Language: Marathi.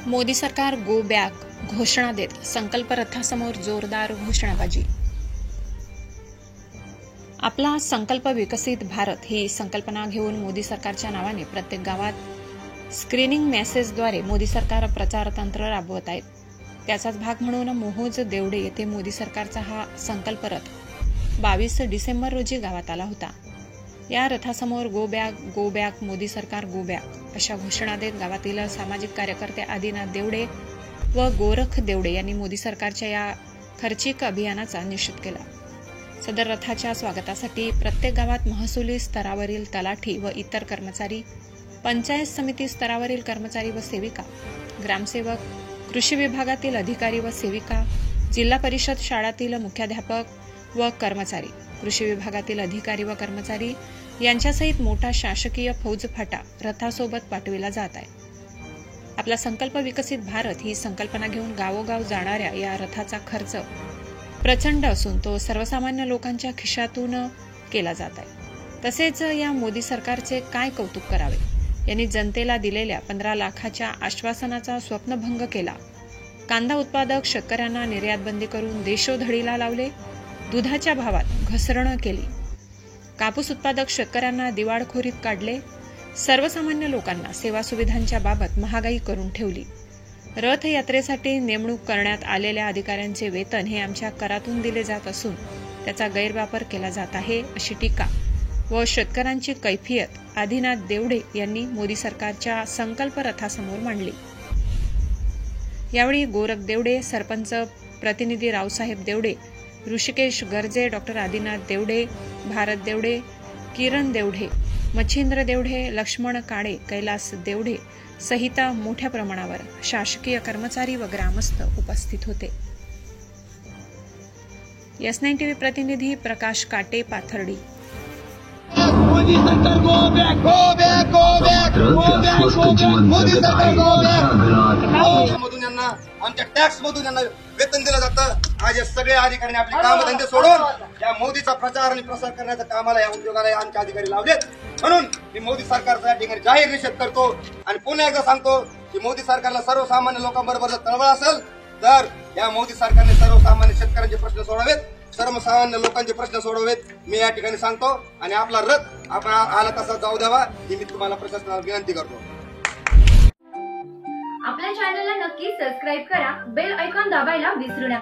मोदी सरकार गो बॅक घोषणा देत संकल्प रथासमोर जोरदार घोषणाबाजी। आपला संकल्प विकसित भारत ही संकल्पना घेऊन मोदी सरकारच्या नावाने प्रत्येक गावात स्क्रीनिंग मेसेजद्वारे मोदी सरकार प्रचार तंत्र राबवत आहेत। त्याचाच भाग म्हणून मोहोज देवडे येथे मोदी सरकारचा हा संकल्प रथ 22 डिसेंबर रोजी गावात आला होता। या रथासमोर गो बॅक मोदी सरकार गो बॅक अशा घोषणा देत गावातील सामाजिक कार्यकर्ते आदिनाथ देवडे व गोरख देवडे यांनी मोदी सरकारच्या या खर्चिक अभियानाचा निषेध केला। सदर रथाच्या स्वागतासाठी प्रत्येक गावात महसुली स्तरावरील तलाठी व इतर कर्मचारी, पंचायत समिती स्तरावरील कर्मचारी व सेविका, ग्रामसेवक, कृषी विभागातील अधिकारी व सेविका, जिल्हा परिषद शाळातील मुख्याध्यापक व कर्मचारी, कृषी विभागातील अधिकारी व कर्मचारी यांच्यासहित मोठा शासकीय फौजफाटा रथासोबत पाठविला जात आहे। आपला संकल्प विकसित भारत ही संकल्पना घेऊन गावोगाव जाणाऱ्या या रथाचा खर्च प्रचंड असून तो सर्वसामान्य लोकांच्या खिशातून केला जात आहे। तसेच या मोदी सरकारचे काय कौतुक करावे। यांनी जनतेला दिलेल्या 15 लाखाच्या आश्वासनाचा स्वप्नभंग केला। कांदा उत्पादक शेतकऱ्यांना निर्यात बंदी करून देशोधडीला लावले। दुधाच्या भावात घसरण केली। कापूस उत्पादक शेतकऱ्यांना दिवाळखोरीत काढले। सर्वसामान्य लोकांना सेवा सुविधांच्या बाबत महागाई करून ठेवली। रथयात्रेसाठी नेमणूक करण्यात आलेल्या अधिकाऱ्यांचे वेतन हे आमच्या करातून दिले जात असून त्याचा गैरवापर केला जात आहे अशी टीका व शेतकऱ्यांची कैफियत आदिनाथ देवडे यांनी मोदी सरकारच्या संकल्प रथासमोर मांडली। यावेळी गोरख देवडे, सरपंच प्रतिनिधी रावसाहेब देवडे, ऋषिकेश गर्जे, डॉक्टर आदिनाथ देवडे, भारत देवडे, किरण देवडे, मच्छिंद्र देवडे, लक्ष्मण काळे, कैलास देवडे सहित मोठ्या प्रमाणावर शासकीय कर्मचारी व ग्रामस्थ उपस्थित होते। S9 TV प्रतिनिधी प्रकाश काटे, पाथर्डी। मोदी सरकार go back go back go back go back Modi सरकार गो बॅक मधून यांना आमच्या टॅक्स मधून यांना वेतन दिलं जातं। आज या सगळ्या अधिकाऱ्यांनी आपले कामधंदे सोडून या मोदीचा प्रचार आणि प्रसार करण्याच्या कामाला या उद्योगाला आमचे अधिकारी लावलेत। म्हणून मी मोदी सरकारचा या ठिकाणी जाहीर निषेध करतो आणि पुन्हा एकदा सांगतो की मोदी सरकारला सर्वसामान्य लोकांबरोबर जर तळमळ असेल तर या मोदी सरकारने सर्वसामान्य शेतकऱ्यांचे प्रश्न सोडावेत, सर्वसामान्य लोकांचे प्रश्न सोडवेत मी या ठिकाणी सांगतो आणि आपला रथ आपण आला तसा जाऊ द्यावा ही मी तुम्हाला प्रशासनाला विनंती करतो। आपल्या चॅनलला नक्की सबस्क्राइब करा, बेल आयकॉन दाबायला विसरू नका।